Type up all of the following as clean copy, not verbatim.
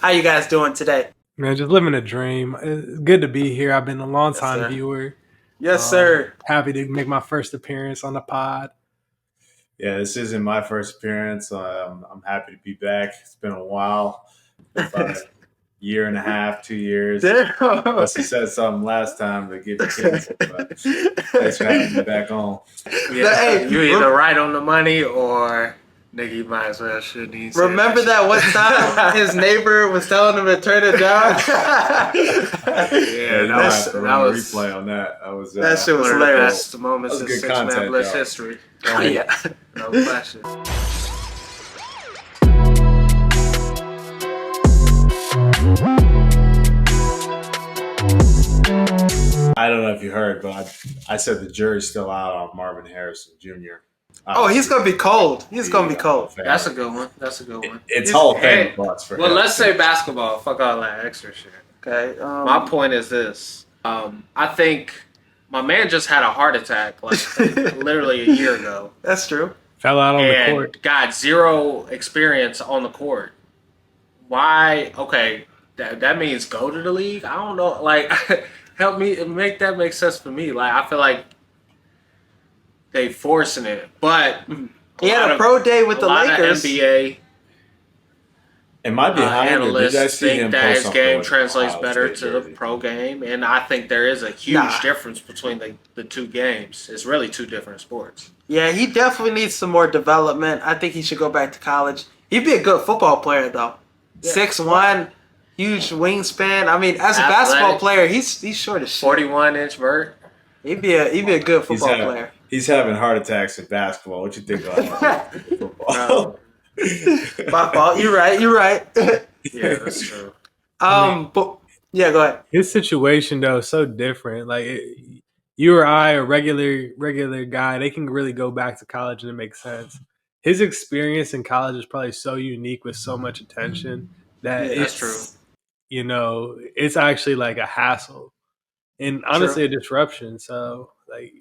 How you guys doing today? Man, just living a dream. It's good to be here. I've been a long Yes, time sir. viewer. Yes, sir. Happy to make my first appearance on the pod. Yeah, this isn't my first appearance. I'm happy to be back. It's been a while. Been about a year and a half, 2 years. Damn. Must have said something last time to get you canceled, but thanks for having me back on. Hey, You either right on the money or nigga, you might as well shouldn't even say remember that one time his neighbor was telling him to turn it down? Yeah, you might That's have to that run a was replay on that. That was That shit was one of the hilarious. best moments that in was good Six Man content, Blitz y'all. history. Oh, yeah. No question. I don't know if you heard, but I said the jury's still out on Marvin Harrison Jr. Oh, he's gonna be cold. He's gonna be cold. That's a good one. That's a good one. It's Hall of Fame Hey, bucks for well, him. let's say basketball. Fuck all that extra shit. Okay. My point is this. I think my man just had a heart attack like literally a year ago That's true. Fell out on the and court. got zero experience on the court. Why? Okay, that means go to the league. I don't know. Like, help me make that make sense for me. Like, I feel like they forcing it, but He had a pro day with a the lot of Lakers. NBA Am I behind or did I analysts see think him that post his something game with translates Ohio better State to the jersey? pro game, and I think there is a huge Nah. difference between the two games. It's really two different sports. Yeah, he definitely needs some more development. I think he should go back to college. He'd be a good football player though. Yeah. 6'1", huge wingspan. I mean, as a Athletic. basketball player, he's short as shit. 41-inch vert. He'd be a good He's, football having, player. he's having heart attacks in basketball. What you think about football? My fault. You're right. You're right. Yeah, that's true. But yeah, go ahead. His situation though is so different. You or I, a regular guy, they can really go back to college and it makes sense. His experience in college is probably so unique with so much attention that Yeah, That's true. it's actually like a hassle and honestly true. a disruption. So like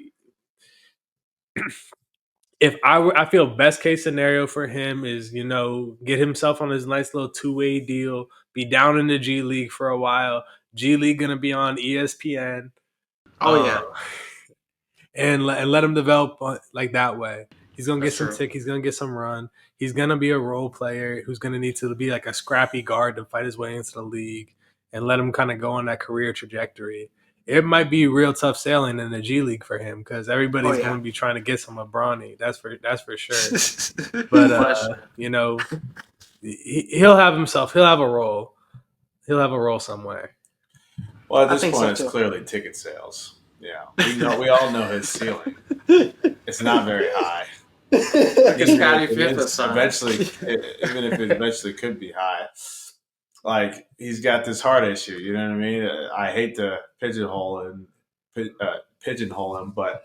if I feel best case scenario for him is get himself on his nice little two-way deal, be down in the G League for a while. G League gonna be on ESPN, Oh yeah, and let him develop like that way. He's gonna get That's some true. tick. He's gonna get some run. He's gonna be a role player who's gonna need to be like a scrappy guard to fight his way into the league, and let him kind of go on that career trajectory. It might be real tough sailing in the G League for him because oh everybody's yeah. going to be trying to get some of Bronny. That's for sure. No But question. he'll have himself. He'll have a role. He'll have a role somewhere. Well, at I this think point, so it's too. clearly ticket sales. Yeah, we all know his ceiling. It's not very high. Scottie Even if Pippen signed. even if it eventually could be high, like he's got this heart issue. You know what I mean? I hate to pigeonhole him, but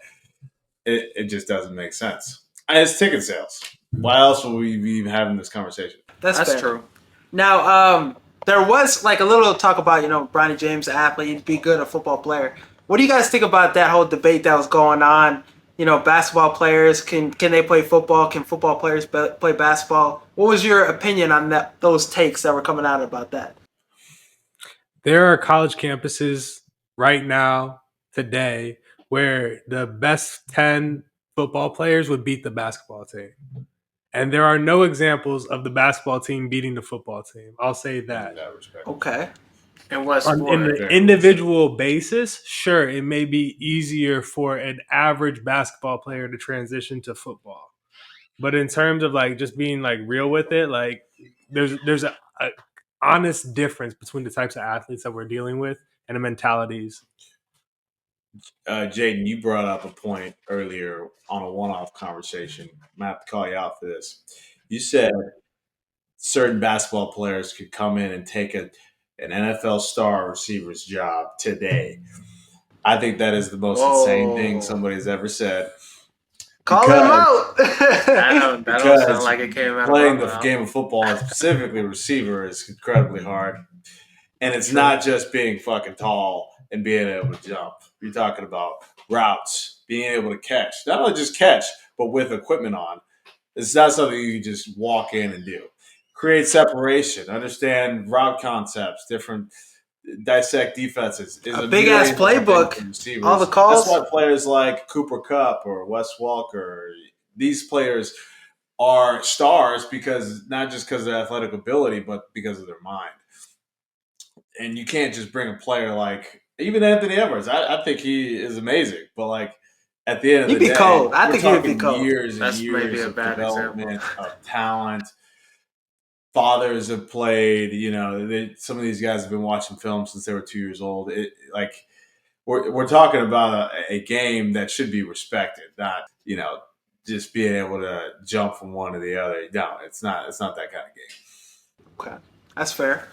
it just doesn't make sense. It's ticket sales. Why else would we be even having this conversation? That's That's fair. true. Now, there was like a little talk about Bronny James, athlete, he'd be good a football player. What do you guys think about that whole debate that was going on? Basketball players can they play football? Can football players play basketball? What was your opinion on those takes that were coming out about that? There are college campuses right now today where the best 10 football players would beat the basketball team. And there are no examples of the basketball team beating the football team. I'll say In that. that respect, Okay. And what In sport? the individual basis, sure, it may be easier for an average basketball player to transition to football. But in terms of like just being like real with it, like there's a honest difference between the types of athletes that we're dealing with and the mentalities. Jaden, you brought up a point earlier on a one-off conversation. I'm gonna have to call you out for this. You said certain basketball players could come in and take an NFL star receiver's job today. I think that is the most insane thing Whoa. somebody's ever said Calling him because out. That don't sound because like it came out of playing my the mouth. game of football and specifically receiver is incredibly hard. And it's True. not just being fucking tall and being able to jump. You're talking about routes, being able to catch. Not only just catch, but with equipment on. It's not something you can just walk in and do. create separation, understand route concepts, different dissect defenses. Is A big-ass playbook, all the calls. That's why players like Cooper Kupp or Wes Welker, these players are stars because not just because of their athletic ability, but because of their mind. And you can't just bring a player like even Anthony Edwards. I think he is amazing, but like at the end of He'd the be day, cold. I we're think he would be talking cold. years and That's maybe years a of bad development example. of talent. Fathers have played. Some of these guys have been watching film since they were 2 years old. We're talking about a game that should be respected, not just being able to jump from one to the other. No, it's not. It's not that kind of game. Okay, that's fair.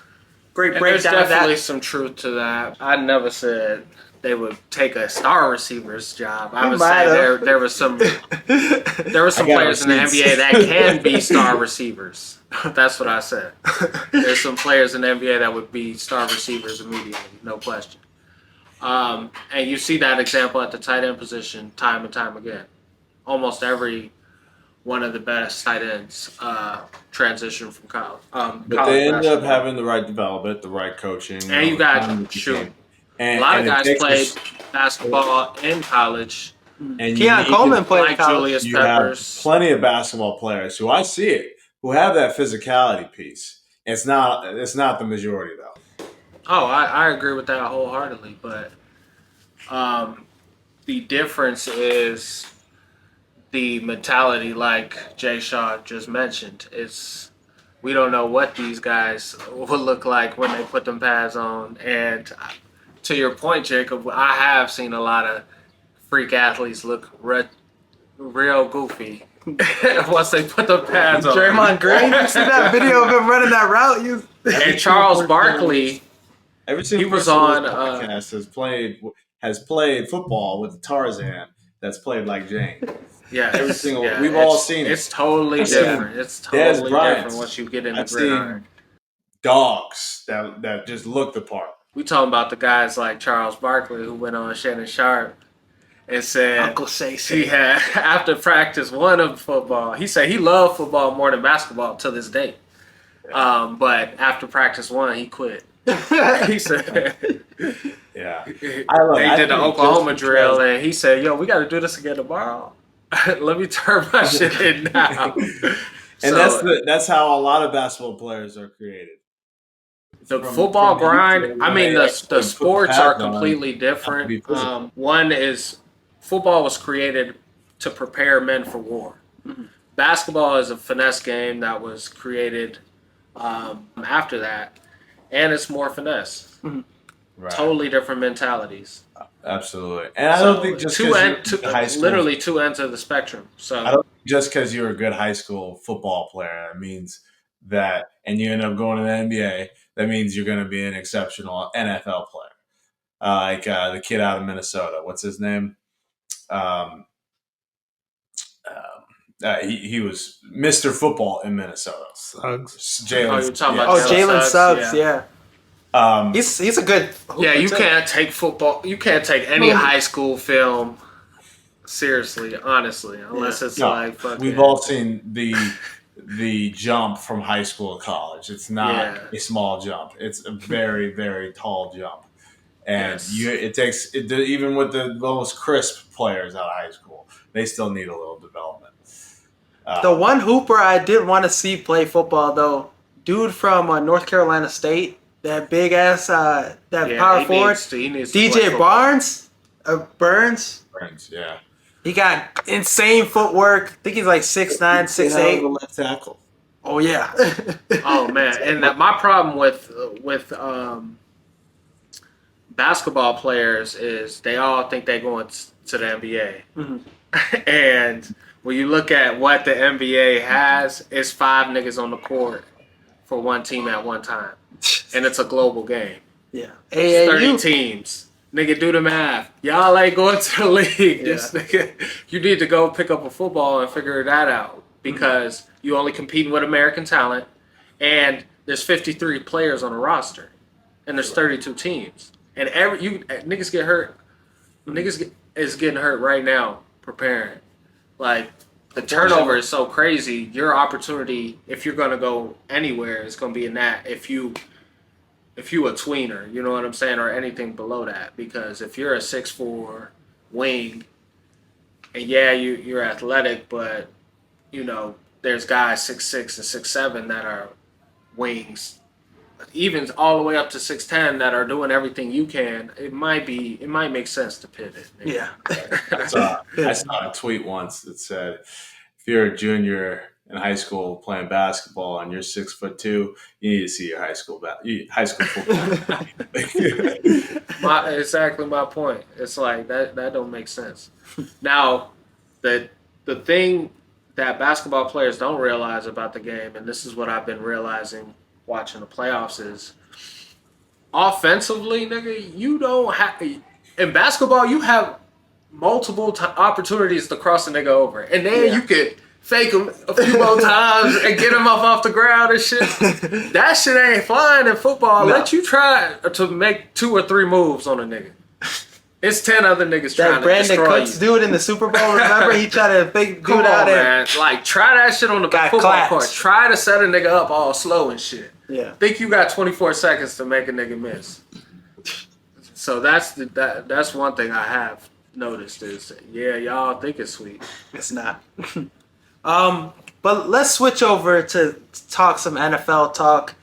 Great And there's breakdown of definitely that. some truth to that. I never said they would take a star receiver's job. I You would might say have. there was some players in the receipts. NBA that can be star receivers. That's what I said. There's some players in the NBA that would be star receivers immediately, no question. And you see that example at the tight end position time and time again. Almost every one of the best tight ends transition from college. But they end up having the right development, the right coaching, And you got a lot of guys played basketball in college. And Keon Coleman played in Like college. Julius You have Peppers. plenty of basketball players who I see it who have that physicality piece. It's not the majority though. Oh, I agree with that wholeheartedly. But the difference is the mentality, like Jay Shaw just mentioned. We don't know what these guys will look like when they put them pads on. And to your point, Jacob, I have seen a lot of freak athletes look real goofy once they put the pads on. Draymond Green, you see that video of him running that route? And Charles Barkley, Every single he was person on, this podcast has played football with Tarzan that's played like Jane. yeah, Every single we've all seen it. It's totally I've seen different. It's Dez totally Bryant. different once you get in the I've gridiron. seen dogs that just look the part. We talking about the guys like Charles Barkley who went on Shannon Sharp and said Uncle Say. he had after practice one of football. He said he loved football more than basketball to this day. But after practice one, he quit. He said, Yeah, they did the Oklahoma drill, and he said, "Yo, we got to do this again tomorrow. Let me turn my shit in now." And that's how a lot of basketball players are created. The From football the grind. YouTube, I mean, they the put sports pads are on, completely have to different. be physical. One is football was created to prepare men for war. Mm-hmm. Basketball is a finesse game that was created after that, and it's more finesse. Mm-hmm. Right. Totally different mentalities. Absolutely, and I don't think just literally two ends of the spectrum. So I don't think just because you're a good high school football player, that means that, and you end up going to the NBA, that means you're going to be an exceptional NFL player. Like the kid out of Minnesota, what's his name? He was Mr. Football in Minnesota. Suggs. you're talking about Jalen Suggs, yeah. He's a good. Yeah, you can't take football. You can't take any high school film seriously, honestly, unless it's like fucking. We've all seen the jump from high school to college. It's not a small jump. It's a very, very tall jump, and it takes even with the most crisp players out of high school, they still need a little development. The one hooper I did want to see play football though, dude from North Carolina State, that big ass, power forward, he needs to play DJ football. Burns, Yeah. he got insane footwork. I think he's like 6'9", 6'8". Left tackle. Oh yeah. Oh man, and my problem with basketball players is they all think they're going to the NBA, and when you look at what the NBA has, it's 5 niggas on the court for one team at one time, and it's a global game. Yeah. It's 30 teams. Nigga, do the math. Y'all ain't going to the league. This nigga, you need to go pick up a football and figure that out because you only competing with American talent, and there's 53 players on a roster, and there's 32 teams, and niggas get hurt. Niggas is getting hurt right now preparing. Like the turnover is so crazy. Your opportunity, if you're going to go anywhere, is going to be in that. If you a tweener, you know what I'm saying, or anything below that. Because if you're a 6'4" wing, and yeah, you're athletic, but there's guys 6'6" and 6'7" that are wings, even all the way up to 6'10" that are doing everything you can. It might make sense to pivot. Maybe. Yeah. I saw a tweet once that said, if you're a junior in high school playing basketball and you're 6'2", you need to see your high school football. Exactly my point. It's like that don't make sense. Now, the thing that basketball players don't realize about the game, and this is what I've been realizing watching the playoffs, is offensively, nigga, you don't have in basketball. You have multiple opportunities to cross a nigga over, and then you could fake him a few more times and get him off the ground and shit. That shit ain't flying in football. No. Let you try to make 2 or 3 moves on a nigga. It's 10 other niggas trying to destroy Brandon Cooks do it in the Super Bowl. Remember, he tried to fake dude out there. Man. Like, try that shit on the football court. Try to set a nigga up all slow and shit. Yeah. Think you got 24 seconds to make a nigga miss. So that's one thing I have noticed is, y'all think it's sweet. It's not. But let's switch over to talk some NFL talk.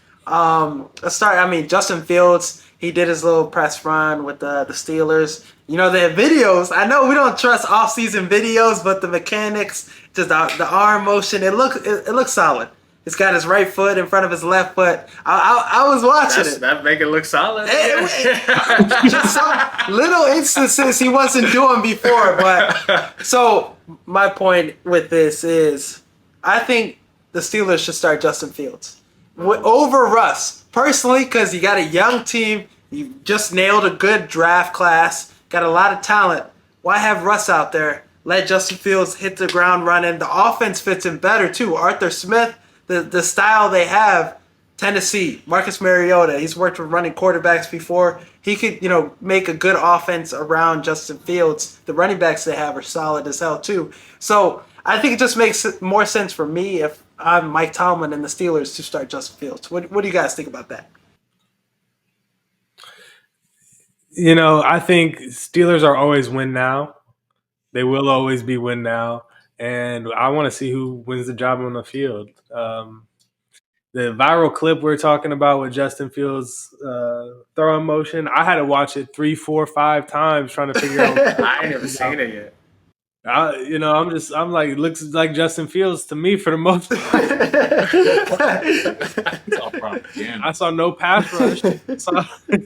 Let's start. Justin Fields, he did his little press run with the Steelers. They have videos. I know we don't trust off-season videos, but the mechanics, just the arm motion, it looks solid. He's got his right foot in front of his left foot. I was watching it. That make it look solid. Just some little instances he wasn't doing before. But so my point with this is, I think the Steelers should start Justin Fields over Russ. Personally, because you got a young team. You just nailed a good draft class. Got a lot of talent. Why have Russ out there? Let Justin Fields hit the ground running. The offense fits in better, too. Arthur Smith, the style they have, Tennessee, Marcus Mariota, he's worked with running quarterbacks before. He could, make a good offense around Justin Fields. The running backs they have are solid as hell, too. So I think it just makes more sense for me if I'm Mike Tomlin and the Steelers to start Justin Fields. What do you guys think about that? I think Steelers are always win now. They will always be win now. And I want to see who wins the job on the field. The viral clip we're talking about with Justin Fields throwing motion, I had to watch it 3, 4, 5 times trying to figure out. I ain't never seen it yet. I'm like, it looks like Justin Fields to me for the most part. It's all propaganda. I saw no pass rush.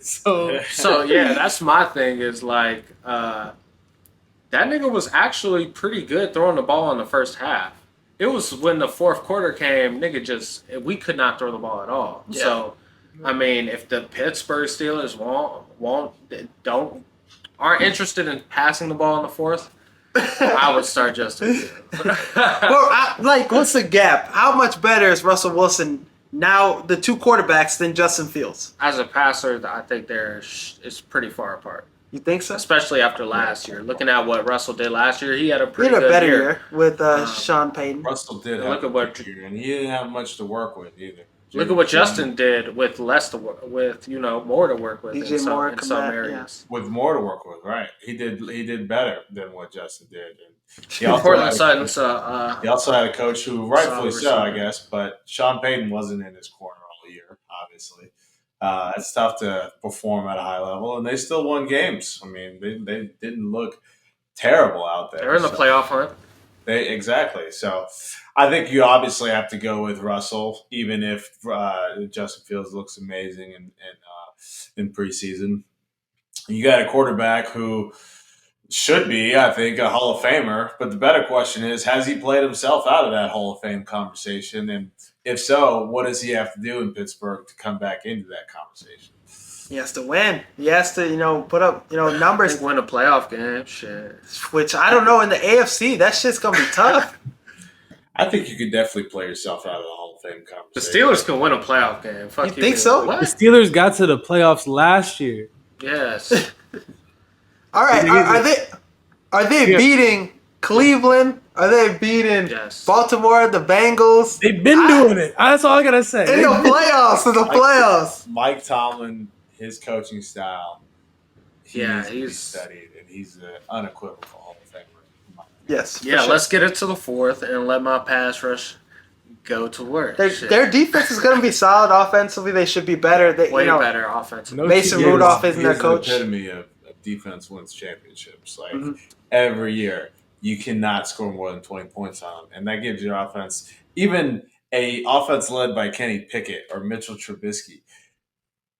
So yeah, that's my thing is like, that nigga was actually pretty good throwing the ball in the first half. It was when the fourth quarter came, we could not throw the ball at all. Yeah. So, if the Pittsburgh Steelers aren't interested in passing the ball in the fourth, I would start Justin Fields. Well, what's the gap? How much better is Russell Wilson now, the 2 quarterbacks, than Justin Fields? As a passer, I think it's pretty far apart. You think so? Especially after last year. Looking at what Russell did last year, he had a pretty good better year with Sean Payton. Russell did have a good year, and he didn't have much to work with either. Look at what Justin did with less to work with, more to work with in some areas. Yeah. With more to work with, right? He did better than what Justin did. And he also had a coach who, rightfully so, I guess, but Sean Payton wasn't in his corner all year, obviously. It's tough to perform at a high level, and they still won games. They didn't look terrible out there. They're in the playoff hunt. Exactly. So I think you obviously have to go with Russell, even if Justin Fields looks amazing in preseason. You got a quarterback who should be, I think, a Hall of Famer. But the better question is, has he played himself out of that Hall of Fame conversation? And if so, what does he have to do in Pittsburgh to come back into that conversation? He has to win. He has to, put up, numbers. Win a playoff game, shit. Which I don't know in the AFC, that shit's gonna be tough. I think you could definitely play yourself out of the Hall of Fame conversation. The Steelers can win a playoff game. Fuck you think so? What? The Steelers got to the playoffs last year. Yes. All right. Are they beating Cleveland, Are they beating Yes. Baltimore, the Bengals? They've been doing it. That's all I gotta say. In the playoffs, Mike Tomlin, his coaching style, he Yeah, needs to be he's- studied, and he's an unequivocal Hall of Famer. Yes. Yeah, for sure. let's get it to the fourth and let my pass rush go to work. Shit. Their defense is going to be solid offensively. They should be better. They, Way you know, better offensively. No Mason cheaters. Rudolph isn't their He's coach. the epitome of defense wins championships. Like Mhm. every year, you cannot score more than 20 points on them, and that gives your offense, even a offense led by Kenny Pickett or Mitchell Trubisky,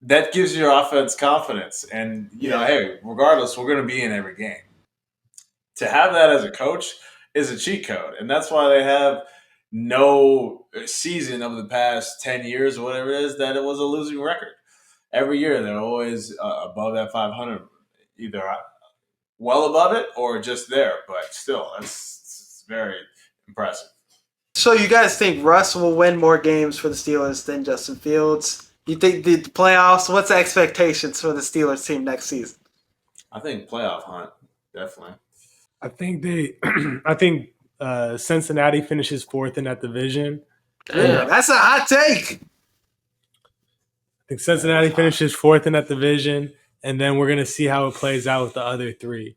that gives your offense confidence. And you know, hey, regardless, we're going to be in every game. To have that as a coach is a cheat code, and that's why they have no season of the past 10 years or whatever it is that it was a losing record. Every year they're always above that 500, either well above it or just there. But still, it's very impressive. So you guys think Russ will win more games for the Steelers than Justin Fields? You think the playoffs? What's the expectations for the Steelers team next season? I think playoff hunt, definitely. I think Cincinnati finishes fourth in that division. Damn. That's a hot take. I think Cincinnati finishes fourth in that division, and then we're gonna see how it plays out with the other three.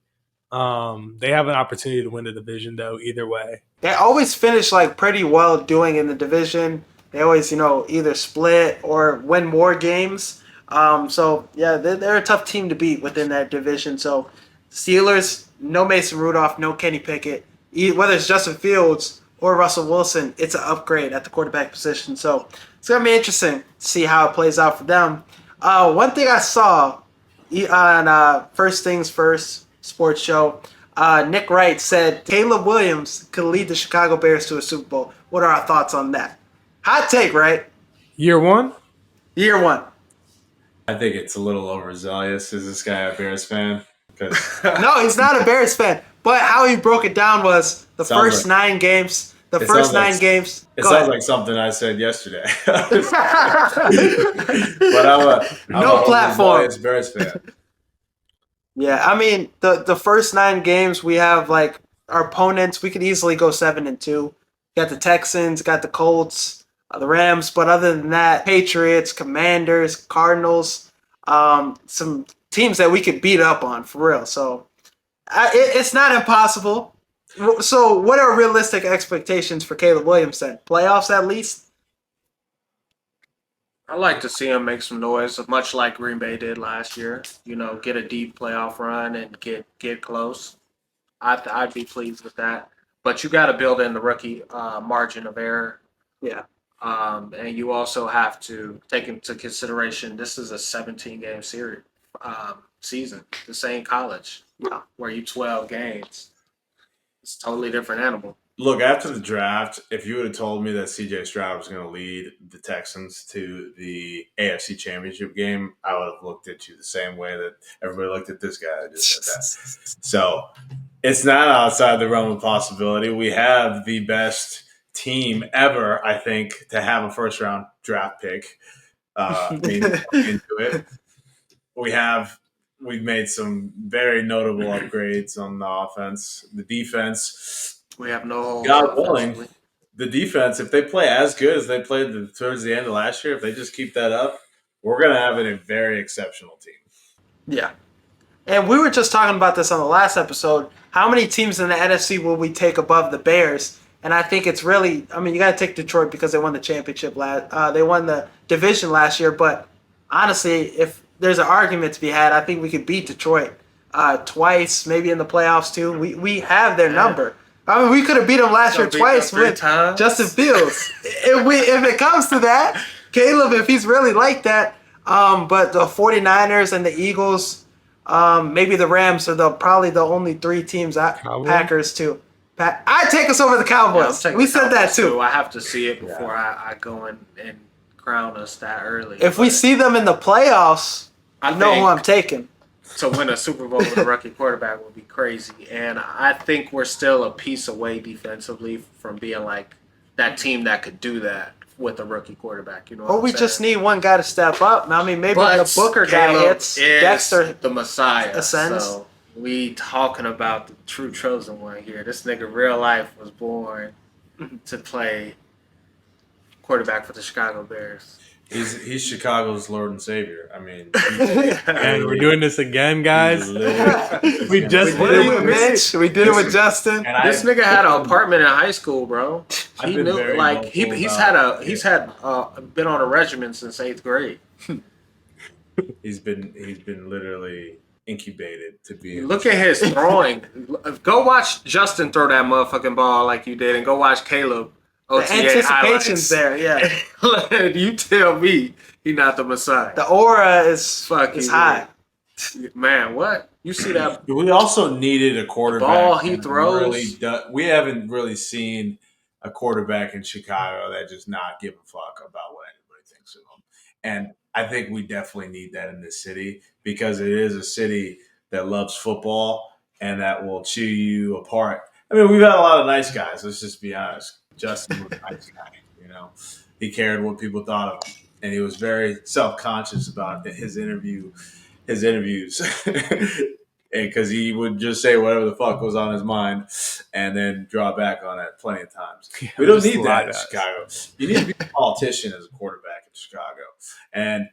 They have an opportunity to win the division though, either way. They always finish like pretty well doing in the division. They always, either split or win more games. So yeah, they're a tough team to beat within that division. So Steelers, no Mason Rudolph, no Kenny Pickett. Whether it's Justin Fields or Russell Wilson, it's an upgrade at the quarterback position. So it's gonna be interesting to see how it plays out for them. One thing I saw on First Things First sports show, Nick Wright said Caleb Williams could lead the Chicago Bears to a Super Bowl. What are our thoughts on that? Hot take, right? Year one? Year one. I think it's a little overzealous. Is this guy a Bears fan? Because No, he's not a Bears fan. But how he broke it down was the Sounds first like- 9 games. The It first sounds like- 9 games. it Go sounds ahead. like something I said yesterday. But I'm No a platform. overzealous Bears fan. Yeah, I mean the first 9 games we have like our opponents. We could easily go 7-2. Got the Texans, got the Colts, the Rams, but other than that, Patriots, Commanders, Cardinals, some teams that we could beat up on for real. So it's not impossible. So what are realistic expectations for Caleb Williams then? Playoffs at least? I like to see him make some noise, much like Green Bay did last year. Get a deep playoff run and get close. I'd be pleased with that. But you got to build in the rookie margin of error. Yeah. And you also have to take into consideration this is a 17-game series season. This ain't college where you 12 games. It's a totally different animal. Look, after the draft, if you would have told me that C.J. Stroud was going to lead the Texans to the AFC Championship game, I would have looked at you the same way that everybody looked at this guy that just said that. So it's not outside the realm of possibility. We have the best team ever, I think, to have a first-round draft pick into it. We've made some very notable upgrades on the offense. The defense, We have no holes God willing, offensively. the defense, if they play as good as they played towards the end of last year, if they just keep that up, we're going to have a very exceptional team. Yeah. And we were just talking about this on the last episode. How many teams in the NFC will we take above the Bears? And I think it's really, you got to take Detroit because they won the championship they won the division last year. But honestly, if there's an argument to be had, I think we could beat Detroit twice, maybe in the playoffs too. We have their number. We could have beat them last year Beat twice them 3 with times. Justin Fields. if it comes to that, Caleb, if he's really like that, but the 49ers and the Eagles, maybe the Rams are probably the only 3 teams. Packers too. I take us over the Cowboys. Yeah, We said that too. I have to see it before I go and crown us that early. If we But see them in the playoffs, I I know who think I'm taking. to win a Super Bowl with a rookie quarterback would be crazy. And I think we're still a piece away defensively from being like that team that could do that with a rookie quarterback. You know what Or I'm we saying? just need one guy to step up. Maybe But the Booker guy Caleb hits. is Dexter the Messiah. ascends. So we talking about the true chosen one here. This nigga real life was born to play quarterback for the Chicago Bears. He's Chicago's Lord and Savior. I mean, And we're doing this again, guys. We just We did did it it with Mitch. We did it with Justin. And This nigga had an apartment in high school, bro. I've He been knew, very like vocal he's about- been on a regimen since 8th grade. he's been literally incubated to be. Look at his throwing. Go watch Justin throw that motherfucking ball like you did, and go watch Caleb. The anticipation's there, yeah. You tell me he not the Messiah. The aura is Fuck is you, high. Man, what? You see that? We also needed a quarterback. Ball he that throws. we haven't really seen a quarterback in Chicago that just not give a fuck about what anybody thinks of him. And I think we definitely need that in this city because it is a city that loves football and that will chew you apart. I mean, we've had a lot of nice guys. Let's just be honest. Justin was a nice guy. You know, he cared what people thought of him, and he was very self-conscious about his interviews, and because he would just say whatever the fuck was on his mind, and then draw back on it plenty of times. Yeah, We don't just need a that lot in of that. Chicago. You need to be a politician as a quarterback in Chicago, and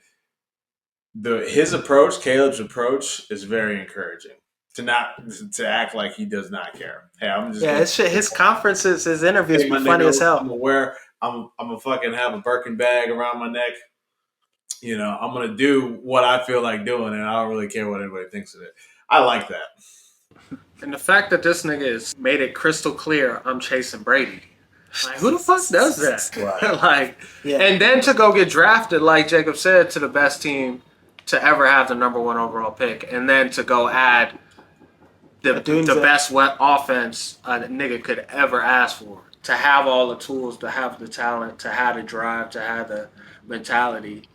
his approach, Caleb's approach, is very encouraging. To act like he does not care. Hey, I'm just Yeah, his conferences, his interviews Hey, be my funny nigga, as hell. I'm gonna I'm gonna fucking have a Birkin bag around my neck. You know, I'm gonna do what I feel like doing, and I don't really care what anybody thinks of it. I like that. And the fact that this nigga has made it crystal clear, I'm chasing Brady. Like, who the fuck does that? Right. Like, Yeah. and then to go get drafted, like Jacob said, to the best team to ever have the number 1 overall pick, and then to go add the best offense a nigga could ever ask for. To have all the tools, to have the talent, to have the drive, to have the mentality.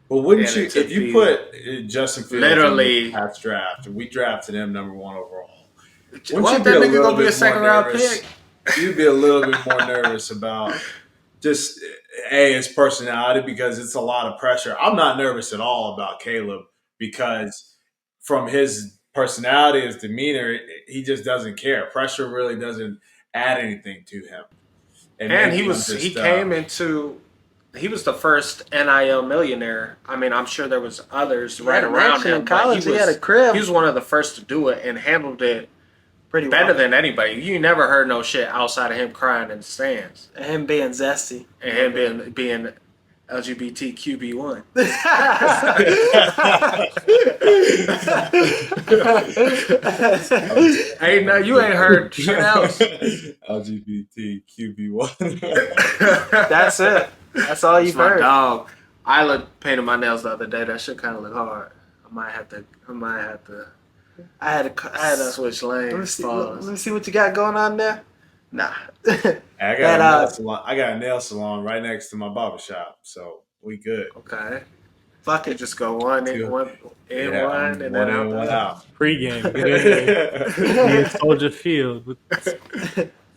Well, wouldn't And you it took if you the- put Justin Fields Literally- in the past draft? We drafted him number 1 overall. Wouldn't you Wasn't be that a nigga little gonna be a bit second more round nervous? pick? You'd be a little bit more nervous about just his personality because it's a lot of pressure. I'm not nervous at all about Caleb because from his personality, his demeanor, he just doesn't care. Pressure really doesn't add anything to him. And maybe he I'm was just, he was the first NIL millionaire. I mean, I'm sure there was others right had a around mansion him. in but college. He had a crib. He was one of the first to do it and handled it Pretty better well. than anybody. You never heard no shit outside of him crying in the stands And him being zesty. and him being LGBTQB1. Hey, no, you ain't heard shit else. LGBTQB1. That's it. That's all That's you've my heard. dog. I painted my nails the other day. That shit kind of look hard. I might have to I had a. switch Let me lanes. see. Pause. Let me see what you got going on there. Nah. I got That, a nail salon. I got a nail salon right next to my barber shop, so we good. Okay. Fuck You it. just go one in, Yeah. one in, Yeah, one, I'm and one then out. in, one out. Pregame. Get in there. Be in Soldier Field.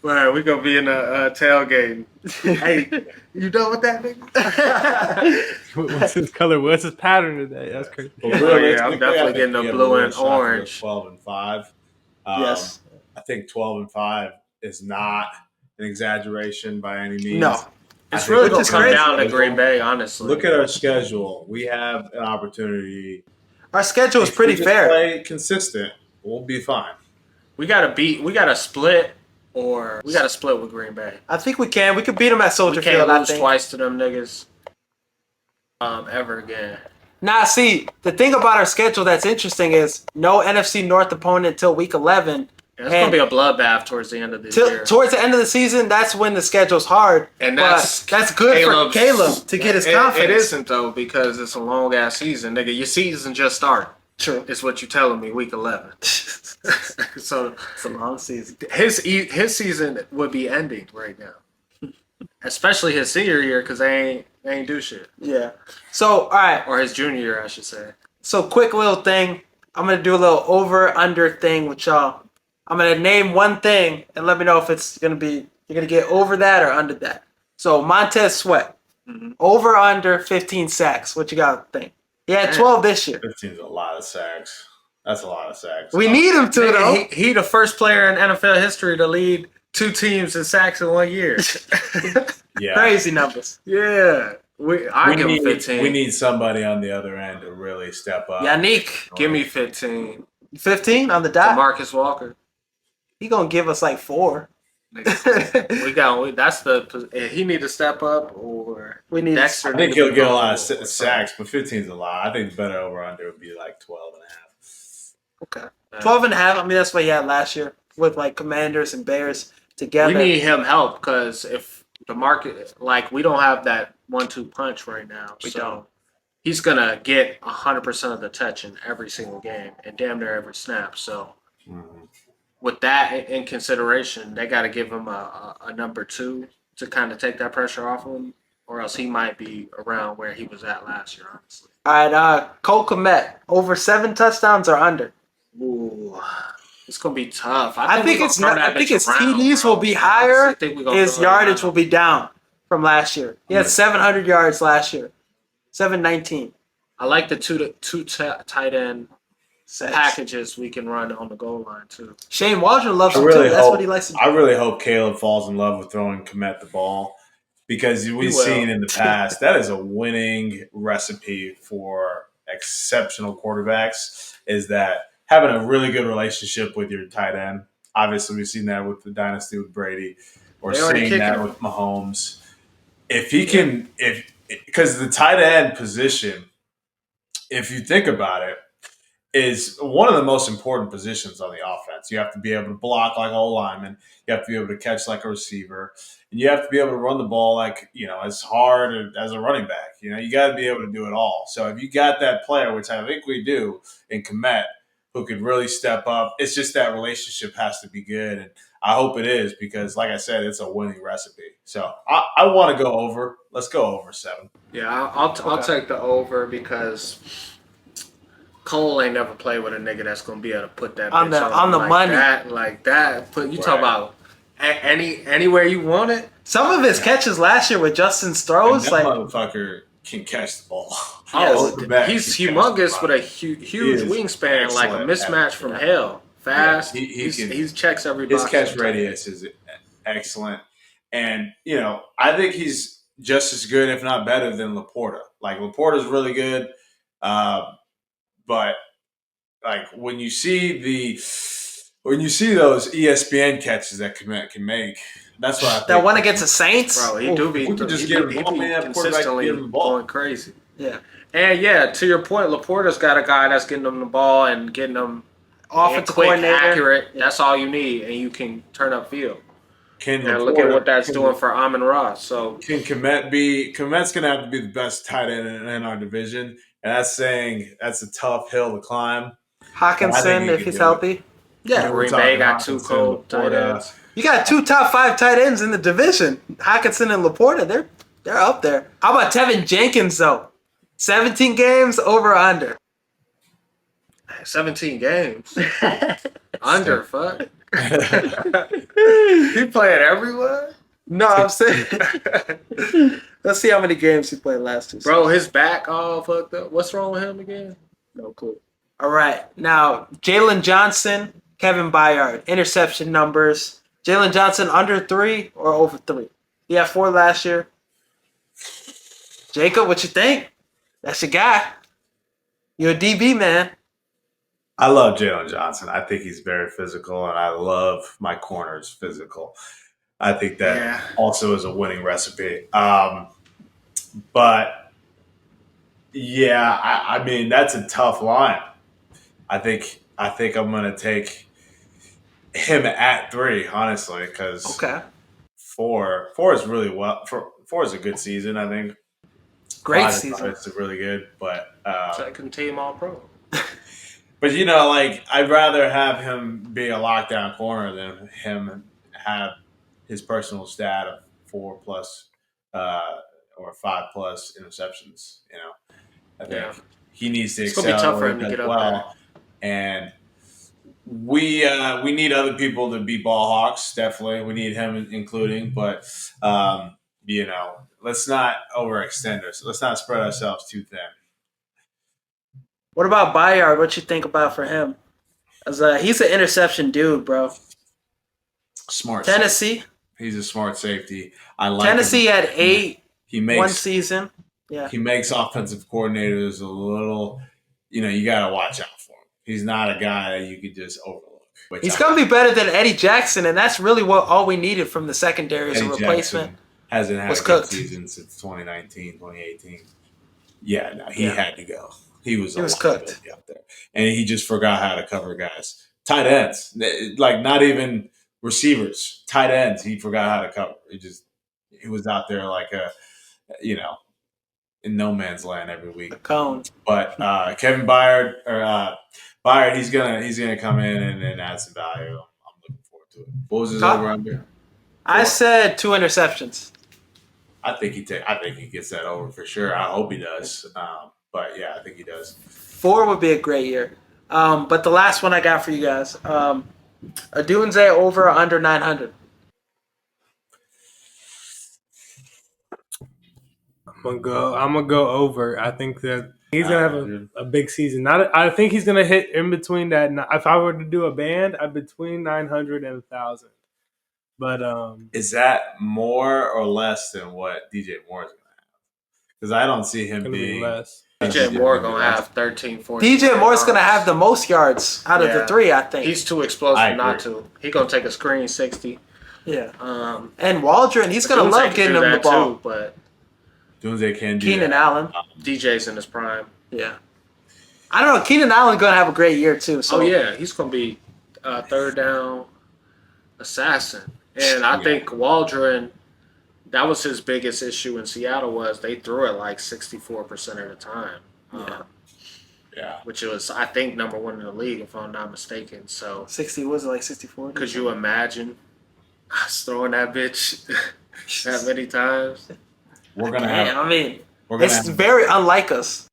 Right, we gonna be in a tailgate. Hey, you done with that nigga? What's his color? What's his pattern today? That's crazy. But Oh, yeah, realistically, I'm definitely I think getting the we have blue a real and shot to go orange. 12-5. Yes. I think 12-5 is not an exaggeration by any means. No. It's I think really Which gonna is come crazy. down to Green Bay, honestly. Look at our schedule. We have an opportunity. Our schedule is If pretty we just fair. Play consistent. We'll be fine. we gotta split, or we gotta split with Green Bay. I think we can. We could beat them at We Soldier can't Field. I lose think. twice to them niggas. Ever again. Nah, see, the thing about our schedule that's interesting is no NFC North opponent till week 11. And it's gonna be a bloodbath towards the end of this year. Towards the end of the season, that's when the schedule's hard. And But that's good for Caleb to get his confidence. It isn't though, because it's a long ass season, nigga. Your season just started. True. Is what you're telling me, week 11. So It's a long season. his season would be ending right now, especially his senior year, because they ain't do shit, Yeah. So, all right. or his junior year, I should say. So, quick little thing. I'm going to do a little over-under thing with y'all. I'm going to name one thing and let me know if it's going to be, you're going to get over that or under that. So, Montez Sweat. Over under 15 sacks. What you got to think? He had 12 this year. 15 is a lot of sacks. That's a lot of sacks. We need him to, though. He the first player in NFL history to lead 2 teams in sacks in 1 year. Yeah. Crazy numbers. Yeah. I give him 15. We need somebody on the other end to really step up. Yannick, Give me 15. 15 on the dot. Marcus Walker. He gonna give us like 4. He need to step up, or We need. Dexter. I think he'll get a lot of sacks, but 15 is a lot. I think the better over-under would be like 12 and a half. Okay. 12 and a half. I mean, that's what he had last year with like Commanders and Bears together. We need him help because if the market, like, we don't have that 1-2 punch right now. We so don't. He's going to get 100% of the touch in every single game and damn near every snap. So with that in consideration, they got to give him a number 2 to kind of take that pressure off him, or else he might be around where he was at last year, honestly. All right, Cole Kmet, over 7 touchdowns or under? Ooh, it's gonna be tough. I think his TDs will be higher. His yardage will be down from last year. He had 700 yards last year, 719. I like the two tight end packages we can run on the goal line too. Shane Waldron loves him too. That's what he likes to do. I really hope Caleb falls in love with throwing Kmet the ball, because we've seen in the past that is a winning recipe for exceptional quarterbacks, is that having a really good relationship with your tight end. Obviously, we've seen that with the dynasty with Brady, or seeing that with Mahomes. If he can, because the tight end position, if you think about it, is one of the most important positions on the offense. You have to be able to block like an O-lineman. You have to be able to catch like a receiver. And you have to be able to run the ball like, as hard as a running back. You got to be able to do it all. So if you got that player, which I think we do in Kmet, who could really step up, it's just that relationship has to be good. And I hope it is, because, like I said, it's a winning recipe. So I want to go over. Let's go over 7. Yeah, I'll take the over, because Cole ain't never played with a nigga that's gonna be able to put that on the like money that. Talk about anywhere you want it. Some of his catches last year with Justin's throws, that like motherfucker can catch the ball. He's humongous with a huge wingspan, like a mismatch from hell. Fast. Yeah, he checks every box. His catch radius is excellent, and I think he's just as good, if not better, than Laporta. Like, Laporta's really good. But like when you see those ESPN catches that Kmet can make, that's what I think. That one against the Saints, bro. He do be consistently going crazy. Yeah, and to your point, Laporta's got a guy that's getting them the ball and getting them offensive quick, coordinator, accurate. Yeah. That's all you need, and you can turn up field. And look at what that's doing for Amon-Ra. So can Kmet be? Kmet's gonna have to be the best tight end in our division. And that's a tough hill to climb. Hawkinson, if he's healthy. Yeah, Green Bay got 2 cold tight ends. You got 2 top 5 tight ends in the division. Hawkinson and Laporta, they're up there. How about Tevin Jenkins, though? 17 games, over or under? 17 games. Under, fuck. He playing everywhere? No, I'm saying. Let's see how many games he played last 2 seasons. Bro, his back all fucked up. What's wrong with him again? No clue. All right. Now, Jalen Johnson, Kevin Byard, interception numbers. Jalen Johnson under 3 or over 3? He had 4 last year. Jacob, what you think? That's your guy. You're a DB, man. I love Jalen Johnson. I think he's very physical, and I love my corners physical. I think that also is a winning recipe. But I mean, that's a tough line. I think I'm going to take him at 3, honestly, because 4 is really well. 4 is a good season, I think. Great season. It's really good, but second team All Pro. But I'd rather have him be a lockdown corner than him have his personal stat of 4+ or 5+ interceptions. I think he needs to excel. It's gonna be tough for him to get up there. And we need other people to be ball hawks. Definitely, we need him including. But let's not overextend us. Let's not spread ourselves too thin. What about Bayard? What you think about for him? As he's an interception dude, bro. Smart Tennessee. safety. He's a smart safety. I like Tennessee him. had 8 He one makes season. Yeah. he makes offensive coordinators a little. You got to watch out for him. He's not a guy that you could just overlook. He's going to be better than Eddie Jackson, and that's really what all we needed from the secondary as a Eddie replacement. Jackson hasn't had was a good cooked. season since 2019, 2018. Yeah, no, he Yeah. had to go. He was cooked. liability out there, and he just forgot how to cover guys. Tight ends, like not even receivers, tight ends. He forgot how to cover. He was out there like in no man's land every week. The cone. But Kevin Byard, he's gonna come in and add some value. I'm looking forward to it. What was his over under? I said 2 interceptions. I think he gets that over for sure. I hope he does. But yeah, I think he does. 4 would be a great year. But the last one I got for you guys, Adunze over or under 900. I'm gonna go over. I think that he's gonna have a big season. I think he's gonna hit in between that. If I were to do a band, I'd between 900 and 1,000. But is that more or less than what DJ Moore is going to have? Because I don't see him being less. DJ Moore going to have 13, 14. DJ Moore's going to have the most yards out of the 3, I think. He's too explosive not to. He's going to take a screen 60. Yeah. And Waldron, he's going to love getting him the ball. Too, but Dunze can do Keenan that. Allen. DJ's in his prime. Yeah. I don't know. Keenan Allen's going to have a great year, too. So. Oh, yeah. He's going to be a third down assassin. And I think Waldron, that was his biggest issue in Seattle was they threw it like 64% of the time. Yeah. Which was, I think, number 1 in the league, if I'm not mistaken. So 60, was it like 64? Could you imagine us throwing that bitch that many times? We're gonna have. It's very unlike us.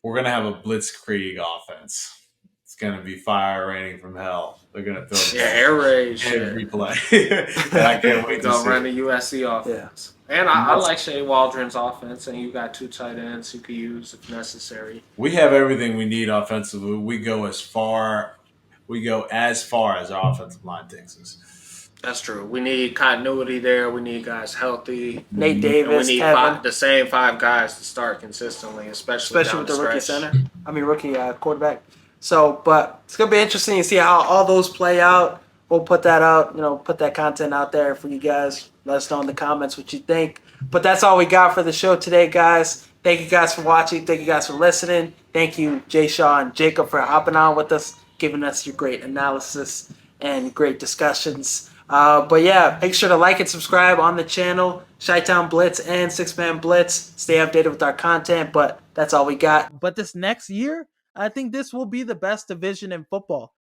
We're gonna have a blitzkrieg offense. It's gonna be fire raining from hell. They're gonna throw air raid every play. And I can't wait to see. Run the USC offense. Yeah. And I like Shea Waldron's offense, and you got 2 tight ends you could use if necessary. We have everything we need offensively. We go as far as our offensive line takes us. That's true. We need continuity there. We need guys healthy. Nate Davis, we need the same 5 guys to start consistently, especially with the rookie quarterback. So, but it's going to be interesting to see how all those play out. We'll put that out, put that content out there for you guys. Let us know in the comments what you think. But that's all we got for the show today, guys. Thank you guys for watching. Thank you guys for listening. Thank you, Jay Shaw and Jacob, for hopping on with us, giving us your great analysis and great discussions. But yeah, make sure to like and subscribe on the channel, Chi-Town Blitz and Six Man Blitz. Stay updated with our content, but that's all we got. But this next year, I think this will be the best division in football.